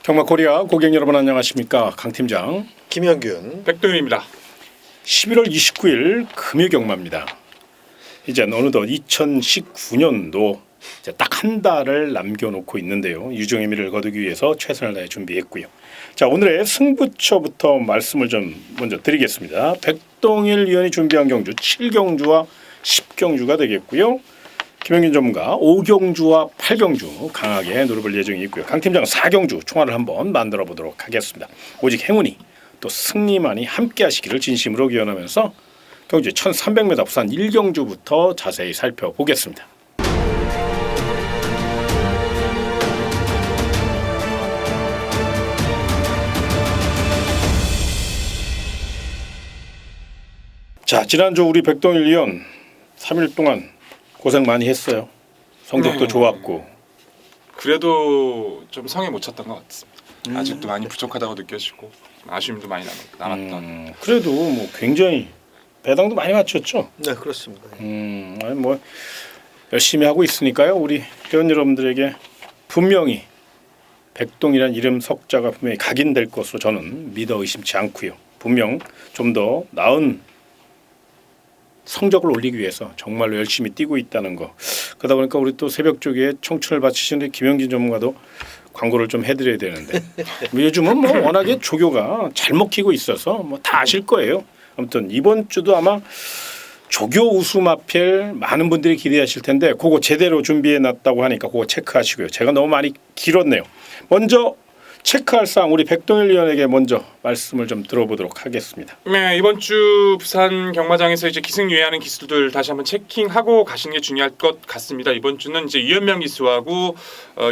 경마코리아 고객 여러분 안녕하십니까. 강팀장 김현균 백동윤입니다. 11월 29일 금요경마입니다. 이제 어느덧 2019년도 딱 한 달을 남겨놓고 있는데요. 유종의 미를 거두기 위해서 최선을 다해 준비했고요. 자, 오늘의 승부처부터 말씀을 좀 먼저 드리겠습니다. 백동일 위원이 준비한 경주 7경주와 10경주가 되겠고요. 김현균 전문가 5경주와 8경주 강하게 노려볼 예정이 있고요. 강 팀장은 4경주 총알을 한번 만들어 보도록 하겠습니다. 오직 행운이 또 승리만이 함께 하시기를 진심으로 기원하면서 경주 1300m 부산 1경주부터 자세히 살펴보겠습니다. 자, 지난주 우리 백동일 위원 3일 동안 고생 많이 했어요. 성적도 좋았고. 그래도 좀 성에 못 찼던 것 같습니다. 아직도 많이 부족하다고 느껴지고 아쉬움도 많이 남았던. 그래도 뭐 굉장히 배당도 많이 맞췄죠. 네, 그렇습니다. 아니 뭐 열심히 하고 있으니까요. 우리 회원 여러분들에게 분명히 백동이라는 이름 석자가 분명히 각인될 것으로 저는 믿어 의심치 않고요. 분명 좀 더 나은 성적을 올리기 위해서 정말로 열심히 뛰고 있다는 거. 그러다 보니까 우리 또 새벽 쪽에 청춘을 바치시는 김영진 전문가도 광고를 좀 해드려야 되는데 요즘은 뭐 워낙에 조교가 잘 먹히고 있어서 뭐 다 아실 거예요. 아무튼 이번 주도 아마 조교 우수마필 많은 분들이 기대하실 텐데 그거 제대로 준비해 놨다고 하니까 그거 체크하시고요. 제가 너무 많이 길었네요. 먼저 체크할 사항 우리 백동일 위원에게 먼저 말씀을 좀 들어보도록 하겠습니다. 네, 이번 주 부산 경마장에서 이제 기승 유예하는 기수들 다시 한번 체킹하고 가시는 게 중요할 것 같습니다. 이번 주는 이제 유현명 기수하고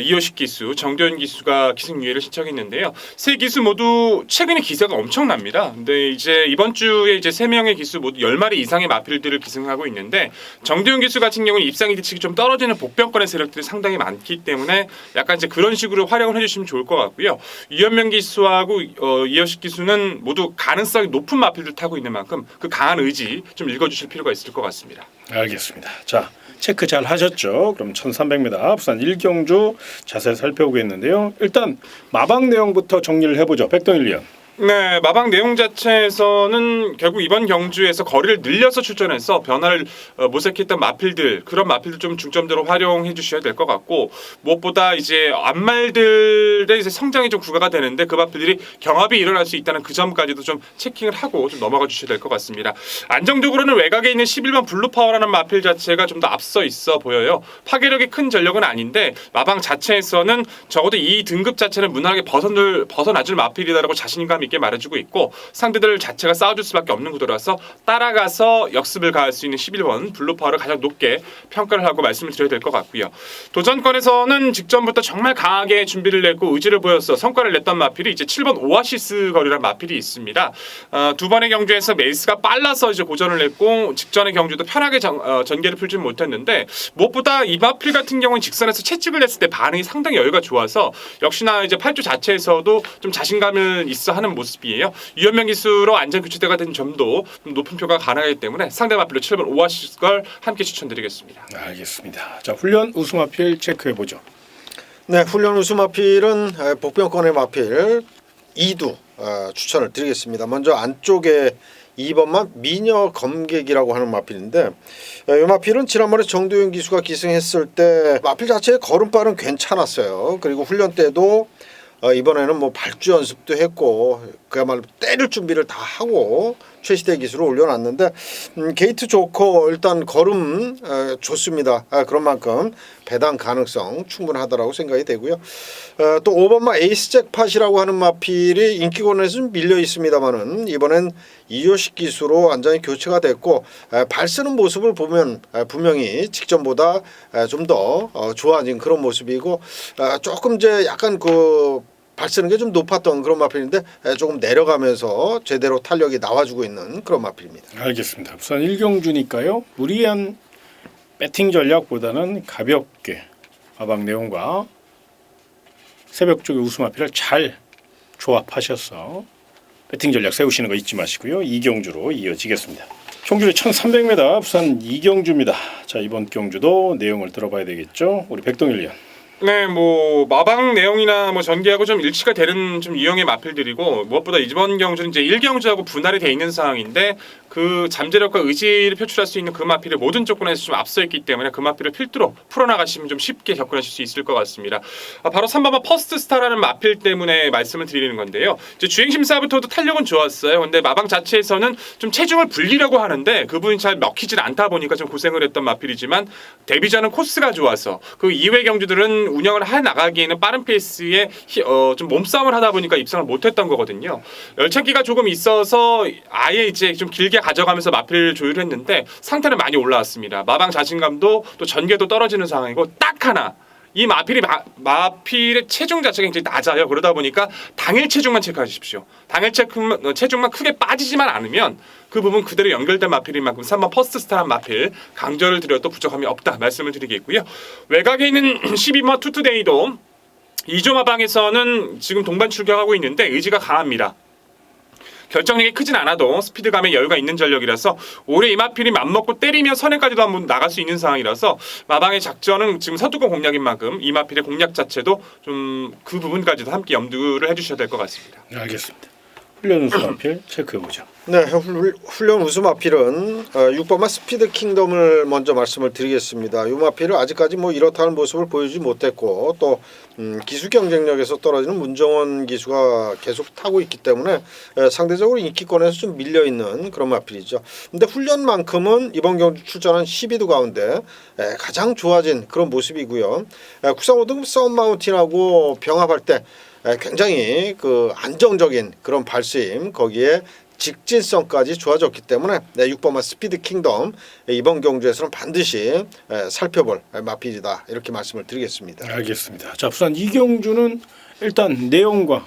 이호식 기수, 정도현 기수가 기승 유예를 신청했는데요. 세 기수 모두 최근에 기세가 엄청납니다. 근데 이제 이번 주에 이제 세 명의 기수 모두 10마리 이상의 마필들을 기승하고 있는데 정도현 기수 같은 경우는 입상이 뒤치기 좀 떨어지는 복병권의 세력들이 상당히 많기 때문에 약간 이제 그런 식으로 활용을 해주시면 좋을 것 같고요. 유현명 기수하고 이호식 기수는 모두 가능성이 높은 마필들 타고 있는 만큼 그 강한 의지 좀 읽어주실 필요가 있을 것 같습니다. 알겠습니다. 자, 체크 잘 하셨죠? 그럼 1300m 부산 1경주 자세히 살펴보겠는데요. 일단 마방 내용부터 정리를 해보죠. 백동일 위원. 네, 마방 내용 자체에서는 결국 이번 경주에서 거리를 늘려서 출전해서 변화를 모색했던 마필들, 그런 마필들 좀 중점적으로 활용해 주셔야 될 것 같고, 무엇보다 이제 앞말들의 이제 성장이 좀 구가가 되는데 그 마필들이 경합이 일어날 수 있다는 그 점까지도 좀 체킹을 하고 좀 넘어가 주셔야 될 것 같습니다. 안정적으로는 외곽에 있는 11번 블루파워라는 마필 자체가 좀 더 앞서 있어 보여요. 파괴력이 큰 전력은 아닌데 마방 자체에서는 적어도 이 등급 자체는 무난하게 벗어나줄 마필이다라고 자신감 있게 말해주고 있고 상대들 자체가 싸워줄 수밖에 없는 구도라서 따라가서 역습을 가할 수 있는 11번 블루파워를 가장 높게 평가를 하고 말씀을 드려야 될 것 같고요. 도전권에서는 직전부터 정말 강하게 준비를 냈고 의지를 보여서 성과를 냈던 마필이 이제 7번 오아시스 거리라는 마필이 있습니다. 두 번의 경주에서 메이스가 빨라서 이제 고전을 냈고 직전의 경주도 편하게 전개를 풀지는 못했는데 무엇보다 이 마필 같은 경우는 직선에서 채찍을 냈을 때 반응이 상당히 여유가 좋아서 역시나 이제 8주 자체에서도 좀 자신감을 있어 하는 모습이에요. 유현명 기수로 안전 교체대가 된 점도 높은 표가 가능하기 때문에 상대 마필로 7번 오아시스걸 함께 추천드리겠습니다. 알겠습니다. 자, 훈련 우수 마필 체크해 보죠. 네, 훈련 우수 마필은 복병권의 마필 2두 추천을 드리겠습니다. 먼저 안쪽에 2번만 미녀 검객이라고 하는 마필인데 이 마필은 지난번에 정도현 기수가 기승했을 때 마필 자체의 걸음발은 괜찮았어요. 그리고 훈련 때도 이번에는 뭐 발주 연습도 했고 그야말로 때릴 준비를 다 하고 최시대 기수로 올려놨는데 게이트 좋고 일단 걸음 좋습니다. 그런 만큼 배당 가능성 충분하다라고 생각이 되고요. 또 5번마 에이스 잭팟이라고 하는 마필이 인기권에서 좀 밀려 있습니다만은 이번엔 이호식 기수로 완전히 교체가 됐고 발 쓰는 모습을 보면 분명히 직전보다 좀 더 좋아진 그런 모습이고 조금 이제 약간 그 발 쓰는 게 좀 높았던 그런 마필인데 조금 내려가면서 제대로 탄력이 나와주고 있는 그런 마필입니다. 알겠습니다. 부산 1경주니까요. 무리한 배팅 전략보다는 가볍게 마방 내용과 새벽 쪽의 우수 마필을 잘 조합하셔서 배팅 전략 세우시는 거 잊지 마시고요. 2경주로 이어지겠습니다. 총距离 1300m 부산 2경주입니다. 자, 이번 경주도 내용을 들어봐야 되겠죠. 우리 백동일 위원. 네, 뭐 마방 내용이나 뭐 전개하고 좀 일치가 되는 좀 유형의 마필들이고 무엇보다 이번 경주는 이제 1경주하고 분할이 돼 있는 상황인데 그 잠재력과 의지를 표출할 수 있는 그 마필이 모든 조건에서 좀 앞서 있기 때문에 그 마필을 필두로 풀어나가시면 좀 쉽게 접근하실 수 있을 것 같습니다. 바로 3번만 퍼스트 스타라는 마필 때문에 말씀을 드리는 건데요. 이제 주행 심사부터도 탄력은 좋았어요. 근데 마방 자체에서는 좀 체중을 불리려고 하는데 그 부분이 잘 먹히질 않다 보니까 좀 고생을 했던 마필이지만 데뷔전은 코스가 좋아서 그 이외 경주들은 운영을 해 나가기에는 빠른 페이스에 좀 몸싸움을 하다 보니까 입상을 못했던 거거든요. 열차기가 조금 있어서 아예 이제 좀 길게 가져가면서 마필을 조율했는데 상태는 많이 올라왔습니다. 마방 자신감도 또 전개도 떨어지는 상황이고 딱 하나 이 마필의 체중 자체가 굉장히 낮아요. 그러다 보니까 당일 체중만 체크하십시오. 당일 체중만 크게 빠지지만 않으면 그 부분 그대로 연결된 마필인 만큼 3번 퍼스트 스타한 마필 강조를 드려도 부족함이 없다 말씀을 드리겠고요. 외곽에 있는 12번 투투데이도 2조 마방에서는 지금 동반 출격하고 있는데 의지가 강합니다. 결정력이 크진 않아도 스피드감에 여유가 있는 전력이라서 올해 이 마필이 맘먹고 때리면 선행까지도 한번 나갈 수 있는 상황이라서 마방의 작전은 지금 서두권 공략인 만큼 이 마필의 공략 자체도 좀 그 부분까지도 함께 염두를 해주셔야 될 것 같습니다. 알겠습니다. 훈련 우수 마필 체크해보죠. 네, 훈련 우수 마필은 6번마 스피드 킹덤을 먼저 말씀을 드리겠습니다. 이 마필은 아직까지 뭐 이렇다는 모습을 보여주지 못했고 또 기수 경쟁력에서 떨어지는 문정원 기수가 계속 타고 있기 때문에 상대적으로 인기권에서 좀 밀려 있는 그런 마필이죠. 근데 훈련만큼은 이번 경주 출전한 12두 가운데 가장 좋아진 그런 모습이고요. 국산 5등급 썬 마운틴하고 병합할 때 굉장히 그 안정적인 그런 발스임 거기에 직진성까지 좋아졌기 때문에 6번마 스피드 킹덤 이번 경주에서는 반드시 살펴볼 마필이다 이렇게 말씀을 드리겠습니다. 알겠습니다. 자, 부산 이경주는 일단 내용과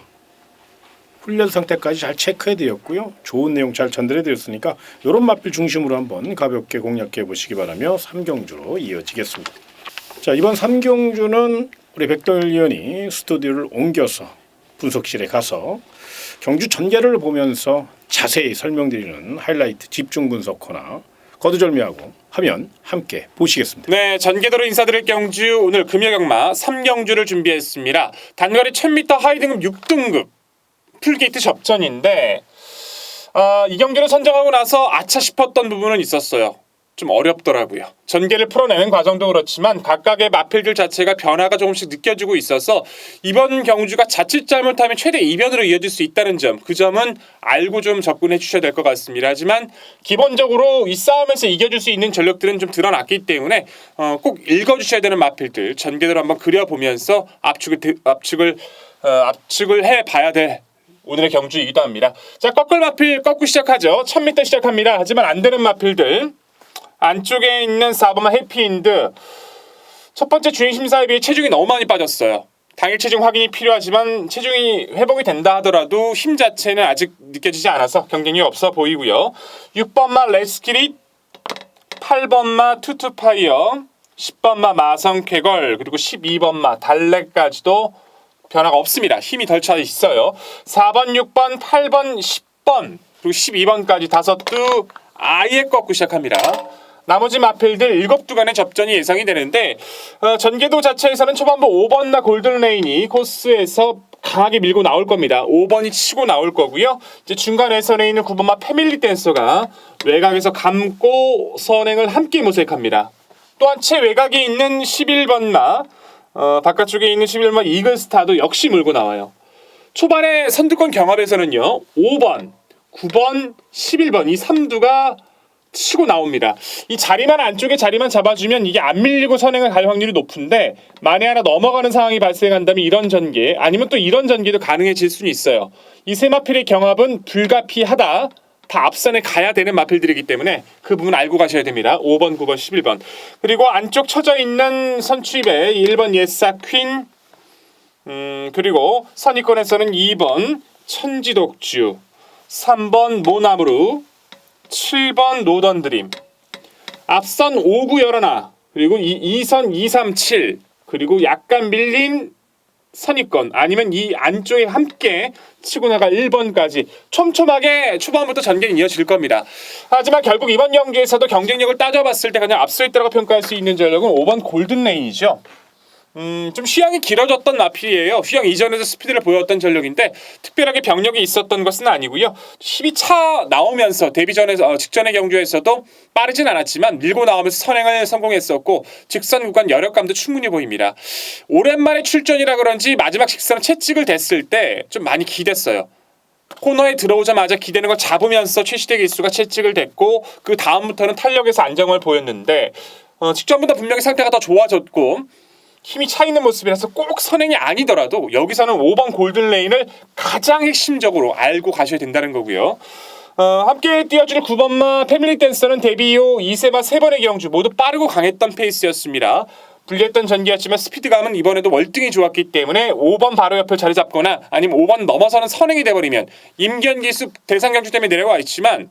훈련 상태까지 잘 체크해드렸고요. 좋은 내용 잘 전달해드렸으니까 이런 마필 중심으로 한번 가볍게 공략해 보시기 바라며 3경주로 이어지겠습니다. 자, 이번 3경주는 우리 백돌 위원이 스튜디오를 옮겨서 분석실에 가서 경주 전개를 보면서 자세히 설명드리는 하이라이트 집중 분석 코너 거두절미하고 하면 함께 보시겠습니다. 네, 전개도로 인사드릴 경주 오늘 금요경마 3경주를 준비했습니다. 단거리 1000m 하이등급 6등급 풀게이트 접전인데 이 경주를 선정하고 나서 아차 싶었던 부분은 있었어요. 좀 어렵더라고요. 전개를 풀어내는 과정도 그렇지만 각각의 마필들 자체가 변화가 조금씩 느껴지고 있어서 이번 경주가 자칫 잘못하면 최대 이변으로 이어질 수 있다는 점, 그 점은 알고 좀 접근해 주셔야 될 것 같습니다. 하지만 기본적으로 이 싸움에서 이겨줄 수 있는 전력들은 좀 드러났기 때문에 꼭 읽어주셔야 되는 마필들 전개를 한번 그려보면서 압축을 해봐야 될 오늘의 경주이기도 합니다. 자, 거끌 마필 꺾고 시작하죠. 1000m 시작합니다. 하지만 안 되는 마필들 안쪽에 있는 4번마 해피인드 첫 번째 주행심사에 비해 체중이 너무 많이 빠졌어요. 당일 체중 확인이 필요하지만 체중이 회복이 된다 하더라도 힘 자체는 아직 느껴지지 않아서 경쟁력이 없어 보이고요. 6번마 레스키릿, 8번마 투투파이어, 10번마 마성쾌걸 그리고 12번마 달래까지도 변화가 없습니다. 힘이 덜 차 있어요. 4번, 6번, 8번, 10번 그리고 12번까지 5두 아예 꺾고 시작합니다. 나머지 마필들 7두간의 접전이 예상이 되는데 전개도 자체에서는 초반부 5번나 골든레인이 코스에서 강하게 밀고 나올 겁니다. 5번이 치고 나올 거고요. 이제 중간에선에 있는 9번마 패밀리 댄서가 외곽에서 감고 선행을 함께 모색합니다. 또한 최외곽에 있는 11번마 바깥쪽에 있는 11번마 이글스타도 역시 물고 나와요. 초반에 선두권 경합에서는요. 5번, 9번, 11번 이 3두가 치고 나옵니다. 이 자리만 안쪽에 자리만 잡아주면 이게 안 밀리고 선행을 갈 확률이 높은데 만에 하나 넘어가는 상황이 발생한다면 이런 전개 아니면 또 이런 전개도 가능해질 수는 있어요. 이 세 마필의 경합은 불가피하다. 다 앞선에 가야 되는 마필들이기 때문에 그 부분 알고 가셔야 됩니다. 5번, 9번, 11번 그리고 안쪽 쳐져 있는 선취배 1번 예사 퀸 그리고 선의권에서는 2번 천지독주 3번 모나무루 7번 노던드림 앞선 5구 열어나 그리고 2선 237 그리고 약간 밀린 선입권 아니면 이 안쪽에 함께 치고 나갈 1번까지 촘촘하게 초반부터 전개는 이어질 겁니다. 하지만 결국 이번 경기에서도 경쟁력을 따져봤을 때 그냥 앞서 있다고 평가할 수 있는 전력은 5번 골든레인이죠. 좀 휴양이 길어졌던 마필이에요. 휴양 이전에도 스피드를 보였던 전력인데 특별하게 병력이 있었던 것은 아니고요. 12차 나오면서 데뷔전에서 직전의 경주에서도 빠르진 않았지만 밀고 나오면서 선행을 성공했었고 직선 구간 여력감도 충분히 보입니다. 오랜만에 출전이라 그런지 마지막 직선 채찍을 댔을 때 좀 많이 기댔어요. 코너에 들어오자마자 기대는 걸 잡으면서 최시대 기수가 채찍을 댔고 그 다음부터는 탄력에서 안정을 보였는데 직전보다 분명히 상태가 더 좋아졌고 힘이 차 있는 모습이라서 꼭 선행이 아니더라도 여기서는 5번 골든레인을 가장 핵심적으로 알고 가셔야 된다는 거고요. 함께 뛰어줄 9번마 패밀리 댄서는 데뷔 이후 2세마 3번의 경주 모두 빠르고 강했던 페이스였습니다. 불리했던 전기였지만 스피드감은 이번에도 월등히 좋았기 때문에 5번 바로 옆을 자리 잡거나 아니면 5번 넘어서는 선행이 돼버리면 임견기수 대상 경주 때문에 내려와 있지만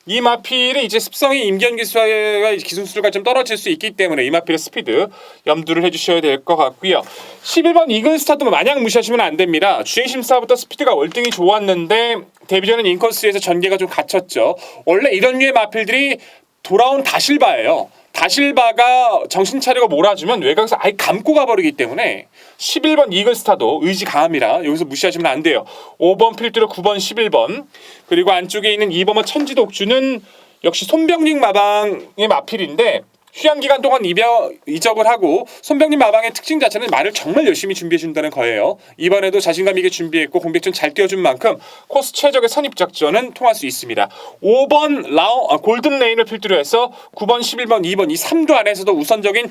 이 마필의 이제 습성이 임견기수와의 기술술과 좀 떨어질 수 있기 때문에 이 마필의 스피드 염두를 해주셔야 될 것 같고요. 11번 이글스타도 마냥 무시하시면 안 됩니다. 주행심사부터 스피드가 월등히 좋았는데 데뷔전은 인코스에서 전개가 좀 갇혔죠. 원래 이런 류의 마필들이 돌아온 다실바예요. 다실바가 정신 차리고 몰아주면 외곽에서 아예 감고 가버리기 때문에 11번 이글스타도 의지 강합니다. 여기서 무시하시면 안 돼요. 5번 필두로 9번 11번 그리고 안쪽에 있는 2번은 천지독주는 역시 손병링 마방의 마필인데 휴양기간 동안 이적을 하고 손병림 마방의 특징 자체는 말을 정말 열심히 준비해준다는 거예요. 이번에도 자신감 있게 준비했고 공백전 잘 띄워준 만큼 코스 최적의 선입작전은 통할 수 있습니다. 5번 골든레인을 필두로 해서 9번, 11번, 2번 이 3조 안에서도 우선적인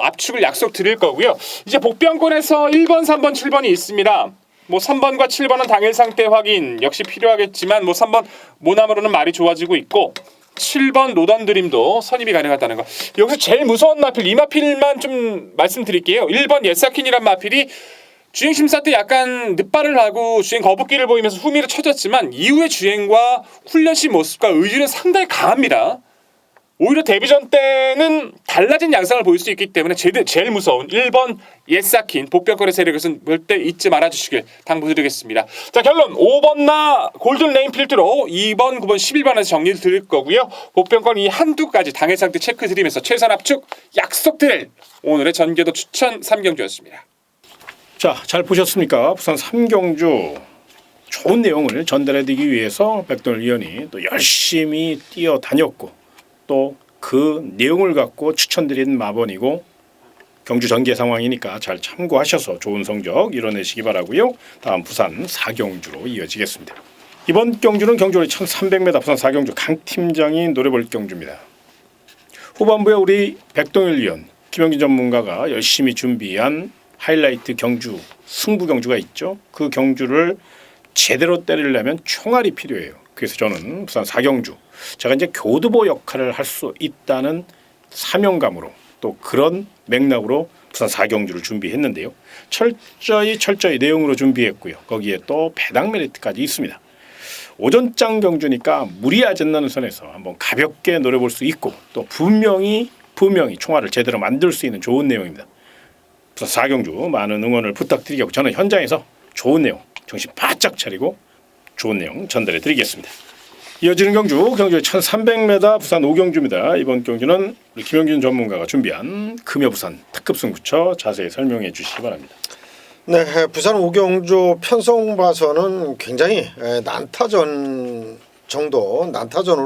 압축을 약속드릴 거고요. 이제 복병권에서 1번, 3번, 7번이 있습니다. 뭐 3번과 7번은 당일 상태 확인 역시 필요하겠지만 뭐 3번 모나무로는 말이 좋아지고 있고 7번 노던 드림도 선입이 가능하다는 거. 여기서 제일 무서운 마필 이 마필만 좀 말씀드릴게요. 1번 예사킨이란 마필이 주행 심사 때 약간 늦발을 하고 주행 거북기를 보이면서 후미를 쳐졌지만 이후의 주행과 훈련시 모습과 의지는 상당히 강합니다. 오히려 데뷔전 때는 달라진 양상을 보일 수 있기 때문에 제일 무서운 1번 예사킨 복병권의 세력에서는 절대 잊지 말아주시길 당부드리겠습니다. 자 결론 5번나 골든레인 필두로 2번, 9번, 11번에서 정리를 드릴 거고요. 복병권 이 한두 가지 당일 상태 체크 드리면서 최선 압축 약속드릴 오늘의 전개도 추천 3경주였습니다. 자, 잘 보셨습니까? 부산 3경주 좋은 내용을 전달해드리기 위해서 백동일 위원이 또 열심히 뛰어다녔고 또 그 내용을 갖고 추천드린 마번이고 경주 전개 상황이니까 잘 참고하셔서 좋은 성적 이뤄내시기 바라고요. 다음 부산 4경주로 이어지겠습니다. 이번 경주는 경주거리 1300m 부산 4경주 강 팀장이 노려볼 경주입니다. 후반부에 우리 백동일 위원, 김영진 전문가가 열심히 준비한 하이라이트 경주, 승부 경주가 있죠. 그 경주를 제대로 때리려면 총알이 필요해요. 그래서 저는 부산 4경주 제가 이제 교두보 역할을 할 수 있다는 사명감으로 또 그런 맥락으로 부산 4경주를 준비했는데요. 철저히 내용으로 준비했고요. 거기에 또 배당 메리트까지 있습니다. 오전장 경주니까 무리하지 않는 선에서 한번 가볍게 노려볼 수 있고 또 분명히 총알을 제대로 만들 수 있는 좋은 내용입니다. 부산 4경주 많은 응원을 부탁드리고 저는 현장에서 좋은 내용 정신 바짝 차리고 좋은 내용 전달해 드리겠습니다. 이어지는 경주의 1300m 부산 5경주입니다. 이번 경주는 우리 김영진 전문가가 준비한 금여부산 특급 승부처 자세히 설명해 주시기 바랍니다. 네, 부산 5경주 편성 봐서는 굉장히 난타전으로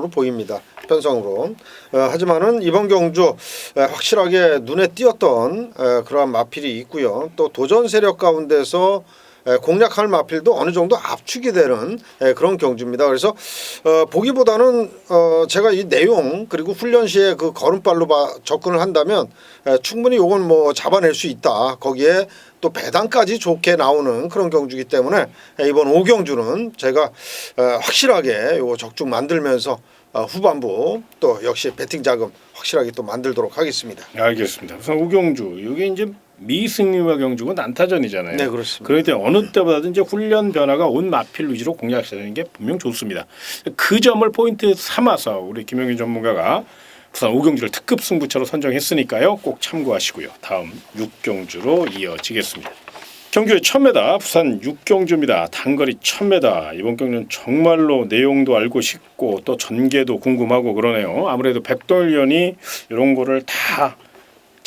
보입니다. 편성으로. 하지만은 이번 경주 확실하게 눈에 띄었던 그러한 마필이 있고요. 또 도전 세력 가운데서 공략할 마필도 어느 정도 압축이 되는 그런 경주입니다. 그래서 보기보다는 제가 이 내용 그리고 훈련 시에 그 걸음발로 접근을 한다면 충분히 이건 뭐 잡아낼 수 있다. 거기에 또 배당까지 좋게 나오는 그런 경주이기 때문에 이번 5경주는 제가 확실하게 요 적중 만들면서 후반부 또 역시 배팅 자금 확실하게 또 만들도록 하겠습니다. 알겠습니다. 우선 5경주 이게 이제 미승리와 경주가 난타전이잖아요. 네, 그렇습니다. 그럴 때 어느 때보다도 이제 훈련 변화가 온 마필 위주로 공략하는 게 분명 좋습니다. 그 점을 포인트 삼아서 우리 김영균 전문가가 부산 5경주를 특급 승부처로 선정했으니까요. 꼭 참고하시고요. 다음 6경주로 이어지겠습니다. 경주의 1000m 부산 6경주입니다. 단거리 1000m 이번 경주는 정말로 내용도 알고 싶고 또 전개도 궁금하고 그러네요. 아무래도 백동일 위원이 이런 거를 다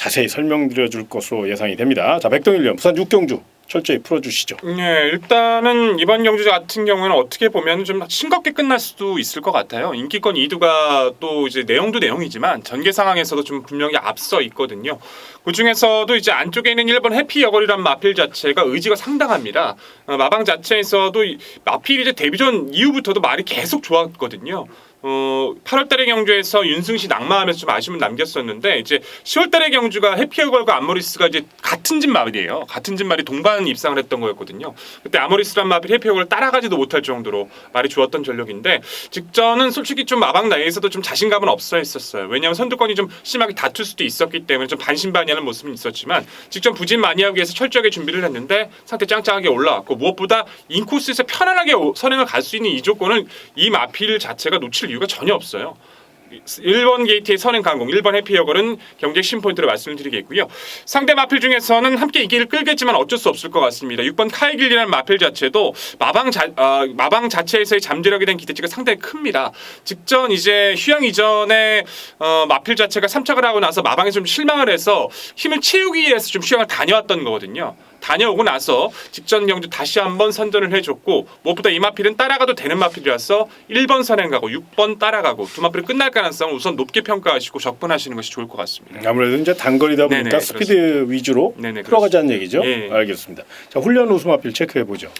자세히 설명드려 줄 것으로 예상이 됩니다. 자, 백동일련 부산 6경주 철저히 풀어주시죠. 네, 일단은 이번 경주 같은 경우에는 어떻게 보면 좀 싱겁게 끝날 수도 있을 것 같아요. 인기권 2두가 또 이제 내용도 내용이지만 전개 상황에서도 좀 분명히 앞서 있거든요. 그 중에서도 이제 안쪽에 있는 1번 해피여걸이란 마필 자체가 의지가 상당합니다. 마방 자체에서도 마필이 이제 데뷔전 이후부터도 말이 계속 좋았거든요. 8월달의 경주에서 윤승시 낙마하면서 좀 아쉬움을 남겼었는데 이제 10월달의 경주가 해피어걸과 아모리스가 이제 같은 집 말이에요. 같은 집 말이 동반 입상을 했던 거였거든요. 그때 아모리스란 마필 해피어걸을 따라가지도 못할 정도로 말이 좋았던 전력인데 직전은 솔직히 좀 마방 나이에서도 좀 자신감은 없어 했었어요. 왜냐하면 선두권이 좀 심하게 다툴 수도 있었기 때문에 좀 반신반의하는 모습은 있었지만 직전 부진 많이 하기 위해서 철저하게 준비를 했는데 상태 짱짱하게 올라왔고 무엇보다 인코스에서 편안하게 선행을 갈 수 있는 이 조건을 이 마필 자체가 놓칠 이유가 전혀 없어요. 1번 게이트의 선행 강공, 1번 해피여걸은 경쟁 신포인트로 말씀을 드리겠고요. 상대 마필 중에서는 함께 이 길을 끌겠지만 어쩔 수 없을 것 같습니다. 6번 카이길리라는 마필 자체도 마방 자체에서의 잠재력에 대한 기대치가 상당히 큽니다. 직전 이제 휴양 이전에 마필 자체가 3착을 하고 나서 마방에 좀 실망을 해서 힘을 채우기 위해서 좀 휴양을 다녀왔던 거거든요. 다녀오고 나서 직전 경주 다시 한번 선전을 해줬고 무엇보다 이 마필은 따라가도 되는 마필이라서 1번 선행가고 6번 따라가고 두 마필이 끝날 가능성을 우선 높게 평가하시고 접근하시는 것이 좋을 것 같습니다. 아무래도 이제 단거리다 보니까 네네, 스피드 그렇습니다. 위주로 네네, 풀어가자는 얘기죠. 예. 알겠습니다. 자, 훈련 우수 마필 체크해 보죠.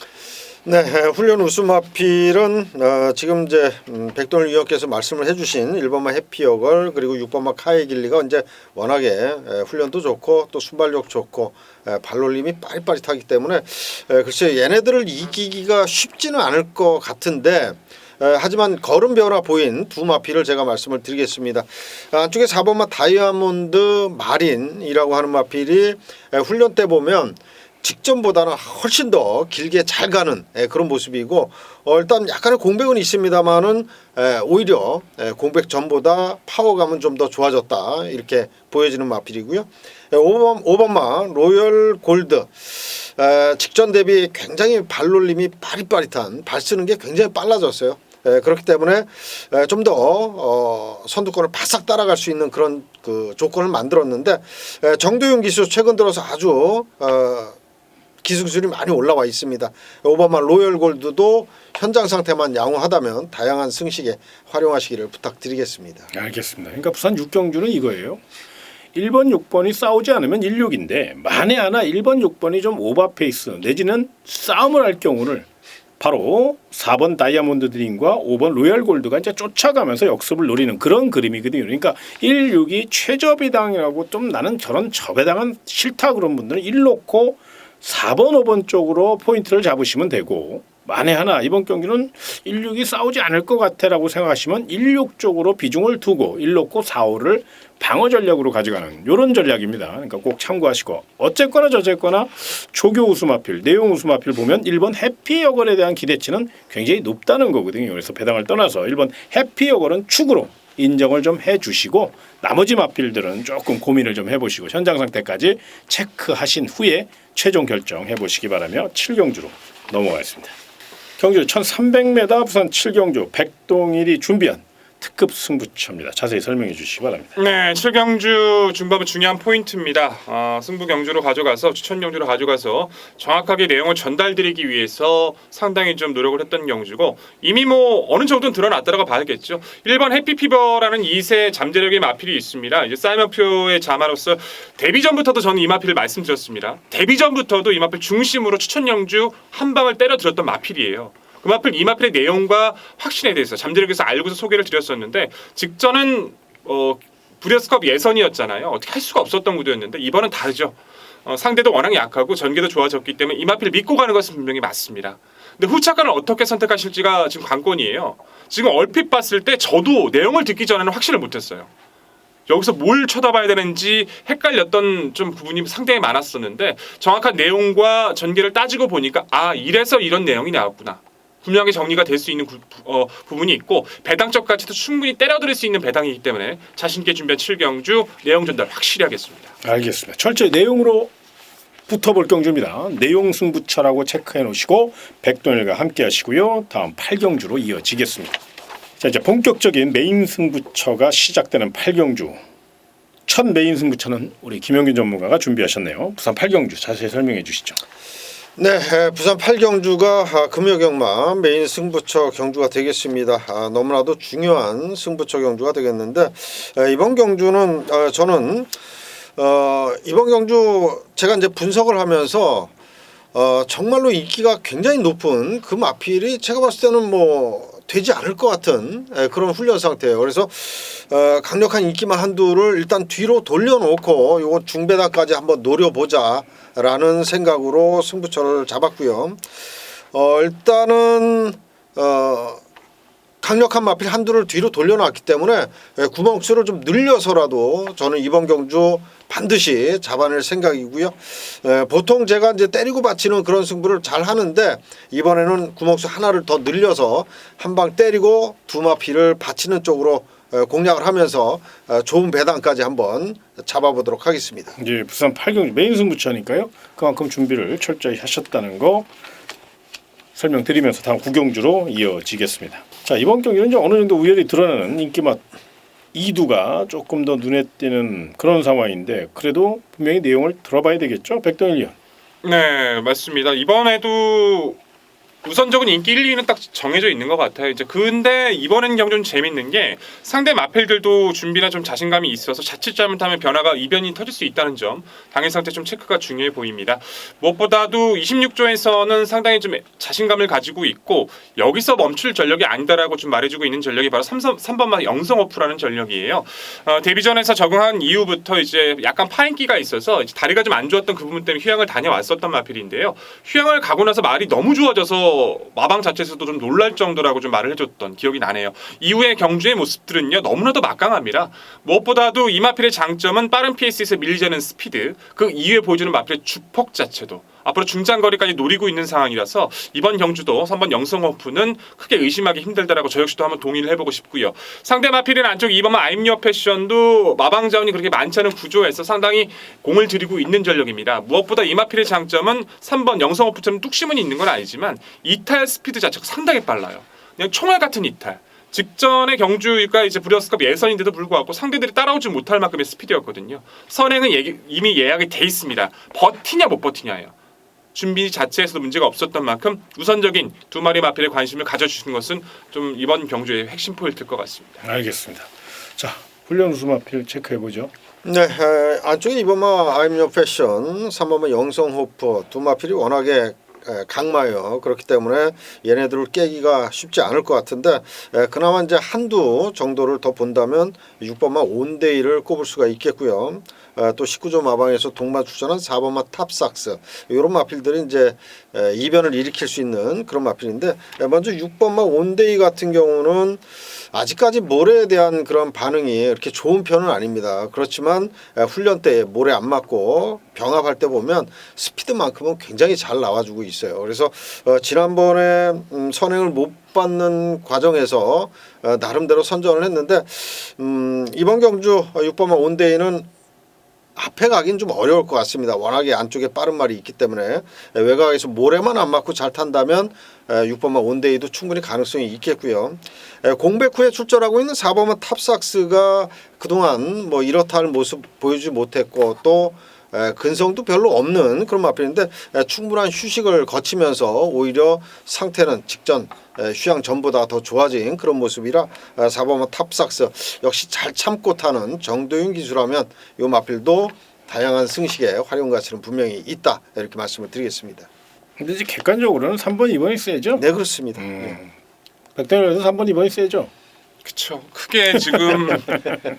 네, 훈련 우수마필은 지금 이제 백동일 위원께서 말씀을 해주신 1번마 해피어걸 그리고 6번마 카이길리가 이제 워낙에 훈련도 좋고 또 순발력 좋고 발놀림이 빠릿빠릿하기 때문에 글쎄 얘네들을 이기기가 쉽지는 않을 것 같은데 하지만 걸음 변화 보인 두 마필을 제가 말씀을 드리겠습니다. 안쪽에 4번마 다이아몬드 마린이라고 하는 마필이 훈련 때 보면 직전보다는 훨씬 더 길게 잘 가는 그런 모습이고 일단 약간의 공백은 있습니다만은 오히려 공백 전보다 파워감은 좀 더 좋아졌다 이렇게 보여지는 마필이고요. 5번마 로열 골드 직전 대비 굉장히 발놀림이 빠릿빠릿한 발 쓰는 게 굉장히 빨라졌어요. 그렇기 때문에 좀 더 선두권을 바싹 따라갈 수 있는 그런 그 조건을 만들었는데 정도윤 기수 최근 들어서 아주 기술이 많이 올라와 있습니다. 오바마 로열 골드도 현장 상태만 양호하다면 다양한 승식에 활용하시기를 부탁드리겠습니다. 알겠습니다. 그러니까 부산 6경주는 이거예요. 1번, 6번이 싸우지 않으면 16인데 만에 하나 1번, 6번이 좀 오버페이스 내지는 싸움을 할 경우를 바로 4번 다이아몬드 드림과 5번 로열 골드가 이제 쫓아가면서 역습을 노리는 그런 그림이거든요. 그러니까 1, 6이 최저배당이라고 좀 나는 저런 저배당은 싫다 그런 분들은 1 놓고 4번, 5번 쪽으로 포인트를 잡으시면 되고 만에 하나 이번 경기는 1, 6이 싸우지 않을 것 같아라고 생각하시면 1, 6 쪽으로 비중을 두고 1 놓고 4, 5를 방어 전략으로 가져가는 이런 전략입니다. 그러니까 꼭 참고하시고 어쨌거나 저쨌거나 조교 우수마필, 내용 우수마필 보면 1번 해피여걸에 대한 기대치는 굉장히 높다는 거거든요. 그래서 배당을 떠나서 1번 해피여걸은 축으로 인정을 좀 해주시고 나머지 마필들은 조금 고민을 좀 해보시고 현장 상태까지 체크하신 후에 최종 결정해 보시기 바라며 7경주로 넘어가겠습니다. 경주 1300m 부산 7경주 백동일이 준비한 특급 승부처입니다. 자세히 설명해 주시기 바랍니다. 네, 7경주 중반부 중요한 포인트입니다. 승부 경주로 가져가서 추천 경주로 가져가서 정확하게 내용을 전달드리기 위해서 상당히 좀 노력을 했던 경주고 이미 뭐 어느 정도는 드러났다라고 봐야겠죠. 1번 해피피버라는 2세 잠재력의 마필이 있습니다. 이제 사이먼표의 자마로서 데뷔 전부터도 저는 이 마필을 말씀드렸습니다. 데뷔 전부터도 이 마필 중심으로 추천 경주 한 방을 때려들었던 마필이에요. 그 마필 이 마필의 내용과 확신에 대해서 잠재력에서 알고서 소개를 드렸었는데 직전은 브리어스컵 예선이었잖아요. 어떻게 할 수가 없었던 구도였는데 이번은 다르죠. 상대도 워낙 약하고 전개도 좋아졌기 때문에 이 마필을 믿고 가는 것은 분명히 맞습니다. 근데 후차권을 어떻게 선택하실지가 지금 관건이에요. 지금 얼핏 봤을 때 저도 내용을 듣기 전에는 확신을 못했어요. 여기서 뭘 쳐다봐야 되는지 헷갈렸던 좀 부분이 상당히 많았었는데 정확한 내용과 전개를 따지고 보니까 이래서 이런 내용이 나왔구나. 분명하게 정리가 될 수 있는 부분이 있고 배당적까지도 충분히 때려드릴 수 있는 배당이기 때문에 자신 있게 준비한 7경주 내용 전달 확실히 하겠습니다. 알겠습니다. 철저히 내용으로 붙어볼 경주입니다. 내용 승부처라고 체크해 놓으시고 백동일과 함께 하시고요. 다음 8경주로 이어지겠습니다. 자, 이제 본격적인 메인 승부처가 시작되는 8경주 첫 메인 승부처는 우리 김영균 전문가가 준비하셨네요. 부산 8경주 자세히 설명해 주시죠. 네, 부산 8경주가 금요경마 메인 승부처 경주가 되겠습니다. 너무나도 중요한 승부처 경주가 되겠는데 이번 경주는 저는 이번 경주 제가 이제 분석을 하면서 정말로 인기가 굉장히 높은 그 마필이 제가 봤을 때는 뭐 되지 않을 것 같은 그런 훈련 상태예요. 그래서 강력한 인기만 한두를 일단 뒤로 돌려놓고 요거 중배당까지 한번 노려보자라는 생각으로 승부처를 잡았고요. 일단은 강력한 마필 한두를 뒤로 돌려놨기 때문에 구멍수를 좀 늘려서라도 저는 이번 경주 반드시 잡아낼 생각이고요. 보통 제가 이제 때리고 받치는 그런 승부를 잘 하는데 이번에는 구멍수 하나를 더 늘려서 한 방 때리고 두 마필을 받치는 쪽으로 공략을 하면서 좋은 배당까지 한번 잡아보도록 하겠습니다. 이제 부산 8경주 메인 승부처니까요. 그만큼 준비를 철저히 하셨다는 거 설명드리면서 다음 9경주로 이어지겠습니다. 자, 이번 경기는 이제 어느 정도 우열이 드러나는 인기맛 2두가 조금 더 눈에 띄는 그런 상황인데 그래도 분명히 내용을 들어봐야 되겠죠? 백동일 위원. 네, 맞습니다. 이번에도 우선적인 인기 1, 2위는 딱 정해져 있는 것 같아요. 이제 근데 이번엔 경주는 재밌는 게 상대 마필들도 준비나 좀 자신감이 있어서 자칫 잘못하면 이변이 터질 수 있다는 점 당일 상태 좀 체크가 중요해 보입니다. 무엇보다도 26조에서는 상당히 좀 자신감을 가지고 있고 여기서 멈출 전력이 아니다라고 좀 말해주고 있는 전력이 바로 3번마 영성오프라는 전력이에요. 데뷔전에서 적응한 이후부터 이제 약간 파인기가 있어서 이제 다리가 좀 안 좋았던 그 부분 때문에 휴양을 다녀왔었던 마필인데요. 휴양을 가고 나서 말이 너무 좋아져서 마방 자체에서도 좀 놀랄 정도라고 좀 말을 해줬던 기억이 나네요. 이후의 경주의 모습들은요 너무나도 막강합니다. 무엇보다도 이 마필의 장점은 빠른 PS에서 밀리지 않는 스피드, 그 이후에 보여주는 마필의 주폭 자체도 앞으로 중장거리까지 노리고 있는 상황이라서 이번 경주도 3번 영성호프는 크게 의심하기 힘들다라고 저 역시도 한번 동의를 해보고 싶고요. 상대 마필인 안쪽 2번만 아임리어 패션도 마방 자원이 그렇게 많지 않은 구조에서 상당히 공을 들이고 있는 전력입니다. 무엇보다 이 마필의 장점은 3번 영성호프처럼 뚝심은 있는 건 아니지만 이탈 스피드 자체가 상당히 빨라요. 그냥 총알 같은 이탈. 직전의 경주가 이제 브리어스컵 예선인데도 불구하고 상대들이 따라오지 못할 만큼의 스피드였거든요. 선행은 이미 예약이 돼 있습니다. 버티냐 못 버티냐예요. 준비 자체에서도 문제가 없었던 만큼 우선적인 두 마리 마필에 관심을 가져주시는 것은 좀 이번 경주의 핵심 포인트일 것 같습니다. 알겠습니다. 자, 훈련 우수 마필 체크해 보죠. 네, 안쪽에 2번마 아임리어 패션, 3번마 영성호프 두 마필이 워낙에 강마요. 그렇기 때문에 얘네들을 깨기가 쉽지 않을 것 같은데 그나마 이제 한두 정도를 더 본다면 6번마 온데이를 꼽을 수가 있겠고요. 또 19조 마방에서 동마 출전한 4번마 탑삭스 이런 마필들이 이제 이변을 일으킬 수 있는 그런 마필인데 먼저 6번마 온데이 같은 경우는 아직까지 모래에 대한 그런 반응이 이렇게 좋은 편은 아닙니다. 그렇지만 훈련 때 모래 안 맞고 병합할 때 보면 스피드만큼은 굉장히 잘 나와주고 있어요. 그래서 지난번에 선행을 못 받는 과정에서 나름대로 선전을 했는데 이번 경주 6번마 온데이는 앞에 가긴 좀 어려울 것 같습니다. 워낙에 안쪽에 빠른 말이 있기 때문에 외곽에서 모래만 안 맞고 잘 탄다면 6번마 온데이도 충분히 가능성이 있겠고요. 공백 후에 출전하고 있는 4번마 탑삭스가 그동안 뭐 이렇다 할 모습 보여주지 못했고 또 근성도 별로 없는 그런 마필인데 충분한 휴식을 거치면서 오히려 상태는 직전 휴양 전보다 더 좋아진 그런 모습이라 4번마 탑삭스 역시 잘 참고 타는 정도윤 기수라면 이 마필도 다양한 승식의 활용 가치는 분명히 있다 이렇게 말씀을 드리겠습니다. 근데 이제 객관적으로는 3번, 2번이 세죠? 네 그렇습니다. 백동일에서 3번, 2번이 세죠? 그렇죠. 크게 지금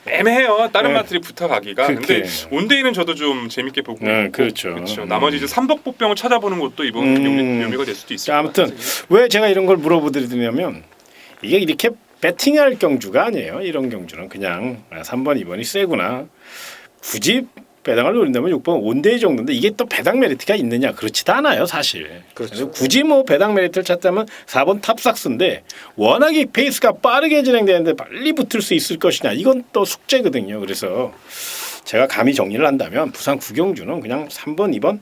애매해요. 다른 네. 마들이 붙어가기가. 그렇게. 근데 온데이는 저도 좀 재밌게 보고. 네, 그렇죠. 그렇죠. 나머지 이제 삼복복병을 찾아보는 것도 이번 묘미가 될 수도 있을 자, 것 아무튼 같아요. 왜 제가 이런 걸 물어보드리냐면 이게 이렇게 배팅할 경주가 아니에요. 이런 경주는 그냥 3번, 2번이 세구나. 굳이 배당을 노린다면 6번 온데이 정도인데 이게 또 배당 메리트가 있느냐 그렇지도 않아요 사실. 그렇죠. 그래서 굳이 뭐 배당 메리트를 찾자면 4번 탑삭스인데 워낙에 페이스가 빠르게 진행되는데 빨리 붙을 수 있을 것이냐 이건 또 숙제거든요. 그래서 제가 감히 정리를 한다면 부산 9경주는 그냥 3번 2번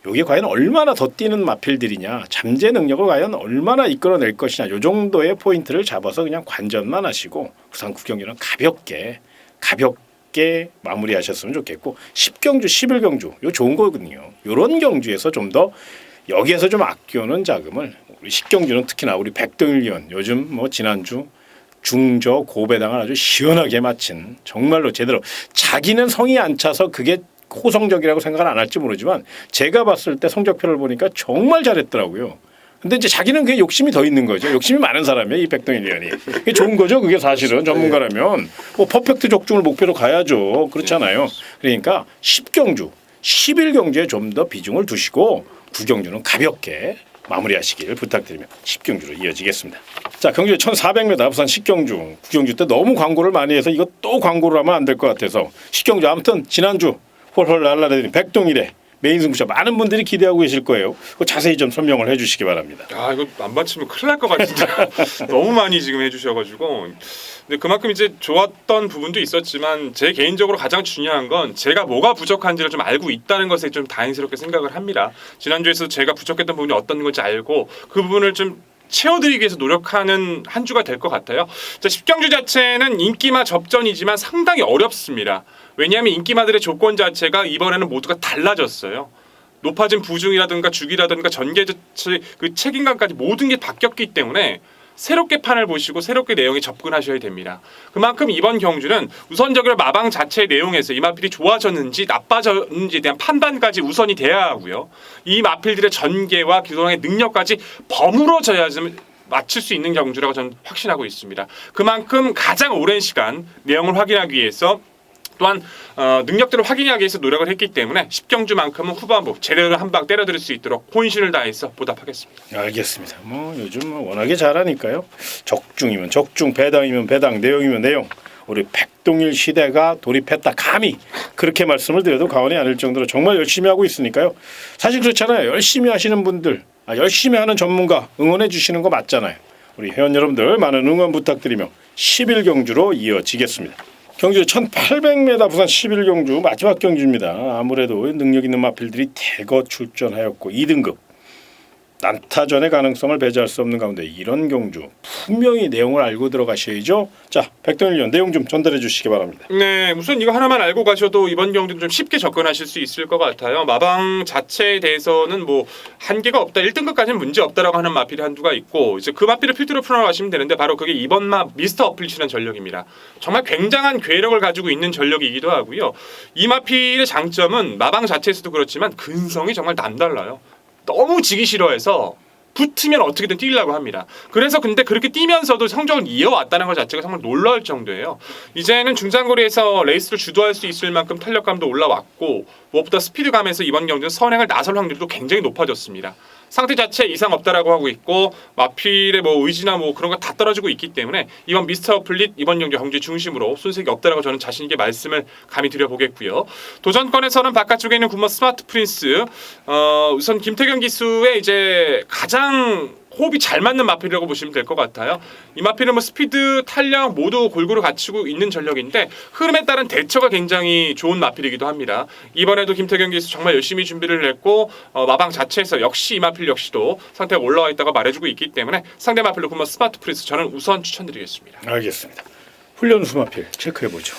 이게 과연 얼마나 더 뛰는 마필들이냐 잠재 능력을 과연 얼마나 이끌어낼 것이냐 이 정도의 포인트를 잡아서 그냥 관전만 하시고 부산 9경주는 가볍게 가볍게 마무리하셨으면 좋겠고 10경주, 11경주 이거 좋은 거거든요. 이런 경주에서 좀 더 여기에서 좀 아껴놓은 자금을 우리 10경주는 특히나 우리 백동일 의원 요즘 뭐 지난주 중저 고배당을 아주 시원하게 마친 정말로 제대로 자기는 성이 안 차서 그게 호성적이라고 생각을 안 할지 모르지만 제가 봤을 때 성적표를 보니까 정말 잘했더라고요. 근데 이제 자기는 그게 욕심이 더 있는 거죠. 욕심이 많은 사람이에요, 이 백동일 의원이. 그게 좋은 거죠. 그게 사실은 전문가라면 뭐 퍼펙트 적중을 목표로 가야죠. 그렇잖아요. 그러니까 10경주, 11경주에 좀 더 비중을 두시고 9경주는 가볍게 마무리하시기를 부탁드리며 10경주로 이어지겠습니다. 자, 경주에 1,400m 부산 10경주 9경주 때 너무 광고를 많이 해서 이거 또 광고를 하면 안 될 것 같아서 10경주 아무튼 지난주 홀홀 날라다니는 백동일의 메인 승부처 많은 분들이 기대하고 계실 거예요. 그거 자세히 좀 설명을 해주시기 바랍니다. 아 이거 안 맞추면 큰일 날 것 같은데 너무 많이 지금 해주셔가지고 근데 그만큼 이제 좋았던 부분도 있었지만 제 개인적으로 가장 중요한 건 제가 뭐가 부족한지를 좀 알고 있다는 것에 좀 다행스럽게 생각을 합니다. 지난주에서 제가 부족했던 부분이 어떤 건지 알고 그 부분을 좀 채워드리기 위해서 노력하는 한 주가 될 것 같아요. 자, 10경주 자체는 인기마 접전이지만 상당히 어렵습니다. 왜냐하면 인기마들의 조건 자체가 이번에는 모두가 달라졌어요. 높아진 부중이라든가 주기라든가 전개 자체 그 책임감까지 모든 게 바뀌었기 때문에 새롭게 판을 보시고 새롭게 내용에 접근하셔야 됩니다. 그만큼 이번 경주는 우선적으로 마방 자체의 내용에서 이 마필이 좋아졌는지 나빠졌는지에 대한 판단까지 우선이 돼야 하고요. 이 마필들의 전개와 그동안의 능력까지 버무러져야지 맞출 수 있는 경주라고 저는 확신하고 있습니다. 그만큼 가장 오랜 시간 내용을 확인하기 위해서 또한 능력들을 확인하기 위해서 노력을 했기 때문에 10경주만큼은 후반부 제대로 한 방 때려드릴 수 있도록 혼신을 다해서 보답하겠습니다. 알겠습니다. 뭐 요즘 뭐 워낙에 잘하니까요. 적중이면 적중, 배당이면 배당, 내용이면 내용. 우리 백동일 시대가 돌입했다 감히 그렇게 말씀을 드려도 과언이 아닐 정도로 정말 열심히 하고 있으니까요. 사실 그렇잖아요. 열심히 하시는 분들, 열심히 하는 전문가 응원해 주시는 거 맞잖아요. 우리 회원 여러분들 많은 응원 부탁드리며 11경주로 이어지겠습니다. 경주 1,800m 부산 11경주 마지막 경주입니다. 아무래도 능력 있는 마필들이 대거 출전하였고 2등급 난타전의 가능성을 배제할 수 없는 가운데 이런 경주 분명히 내용을 알고 들어가셔야죠. 자, 백동일 의원 내용 좀 전달해 주시기 바랍니다. 네, 우선 이거 하나만 알고 가셔도 이번 경주는 좀 쉽게 접근하실 수 있을 것 같아요. 마방 자체에 대해서는 뭐 한계가 없다, 1등급까지는 문제 없다라고 하는 마필이 한두가 있고 이제 그 마필을 필두로 풀어가시면 되는데 바로 그게 이번 마 미스터 어플리치라는 전력입니다. 정말 굉장한 괴력을 가지고 있는 전력이기도 하고요. 이 마필의 장점은 마방 자체에서도 그렇지만 근성이 정말 남달라요. 너무 지기 싫어해서 붙으면 어떻게든 뛰려고 합니다. 그래서 근데 그렇게 뛰면서도 성적을 이어왔다는 것 자체가 정말 놀라울 정도예요. 이제는 중장거리에서 레이스를 주도할 수 있을 만큼 탄력감도 올라왔고 무엇보다 스피드감에서 이번 경주는 선행을 나설 확률도 굉장히 높아졌습니다. 상태 자체 이상 없다라고 하고 있고 마필의 뭐 의지나 뭐 그런 거 다 떨어지고 있기 때문에 이번 미스터 플릿 이번 경주 중심으로 손색이 없다라고 저는 자신 있게 말씀을 감히 드려보겠고요. 도전권에서는 바깥쪽에 있는 굿머 스마트 프린스 우선 김태경 기수의 이제 가장 호흡이 잘 맞는 마필이라고 보시면 될 것 같아요. 이 마필은 뭐 스피드, 탄력 모두 골고루 갖추고 있는 전력인데 흐름에 따른 대처가 굉장히 좋은 마필이기도 합니다. 이번에도 김태경 기수 정말 열심히 준비를 했고 마방 자체에서 역시 이 마필 역시도 상태가 올라와 있다고 말해주고 있기 때문에 상대 마필로 굿머 스마트 프린스 저는 우선 추천드리겠습니다. 알겠습니다. 훈련 수마필 체크해 보죠.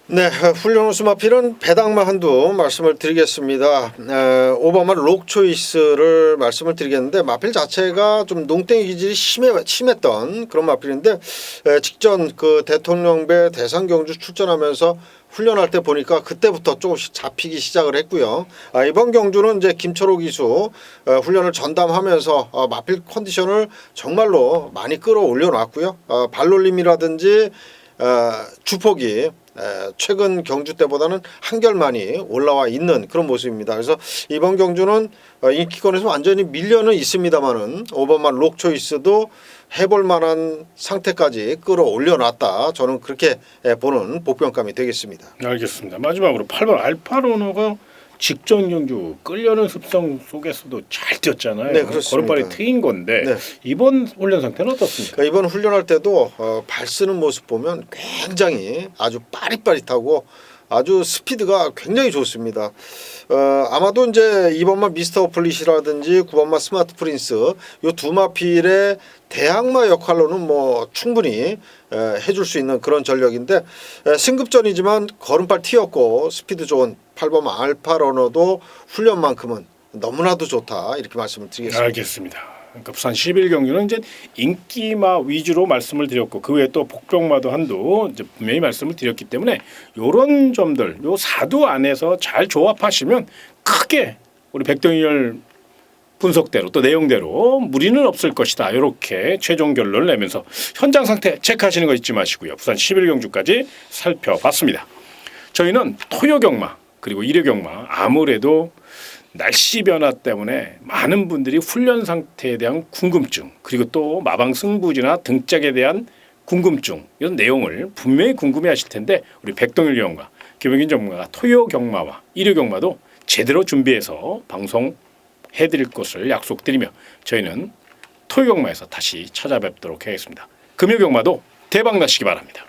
네, 훈련 수마필은 배당만 한두 말씀을 드리겠습니다. 오바마 록 초이스를 말씀을 드리겠는데 마필 자체가 좀 농땡이 기질이 심했던 그런 마필인데 직전 그 대통령배 대상 경주 출전하면서 훈련할 때 보니까 그때부터 조금씩 잡히기 시작을 했고요. 이번 경주는 이제 김철호 기수 훈련을 전담하면서 마필 컨디션을 정말로 많이 끌어올려 놨고요. 발놀림이라든지 주폭이 최근 경주 때보다는 한결많이 올라와 있는 그런 모습입니다. 그래서 이번 경주는 인기권에서 완전히 밀려는 있습니다만은 오버마 록 초이스도 해볼 만한 상태까지 끌어올려 놨다. 저는 그렇게 보는 복병감이 되겠습니다. 알겠습니다. 마지막으로 8번 알파로노가 직전 경주 끌려는 습성 속에서도 잘 뛰었잖아요. 네, 그렇습니다. 걸음발이 트인 건데 네. 이번 훈련 상태는 어떻습니까? 이번 훈련할 때도 발 쓰는 모습 보면 굉장히 아주 빠릿빠릿하고 아주 스피드가 굉장히 좋습니다. 아마도 이제 2번마 미스터 플릿이라든지 9번마 스마트 프린스 요 두 마필의 대항마 역할로는 뭐 충분히 해줄 수 있는 그런 전력인데 승급전이지만 걸음발 튀었고 스피드 좋은 8번 알파 러너도 훈련만큼은 너무나도 좋다 이렇게 말씀을 드리겠습니다. 알겠습니다. 그러니까 부산 11경주는 이제 인기마 위주로 말씀을 드렸고 그 외에 또 복병마도 한두 이제 분명히 말씀을 드렸기 때문에 이런 점들 요 사두 안에서 잘 조합하시면 크게 우리 백동열 분석대로 또 내용대로 무리는 없을 것이다. 이렇게 최종 결론을 내면서 현장 상태 체크하시는 거 잊지 마시고요. 부산 11경주까지 살펴봤습니다. 저희는 토요경마 그리고 일요경마 아무래도 날씨 변화 때문에 많은 분들이 훈련 상태에 대한 궁금증 그리고 또 마방 승부지나 등짝에 대한 궁금증 이런 내용을 분명히 궁금해하실 텐데 우리 백동일 위원과 김영인 전문가가 토요 경마와 일요 경마도 제대로 준비해서 방송해드릴 것을 약속드리며 저희는 토요 경마에서 다시 찾아뵙도록 하겠습니다. 금요 경마도 대박 나시기 바랍니다.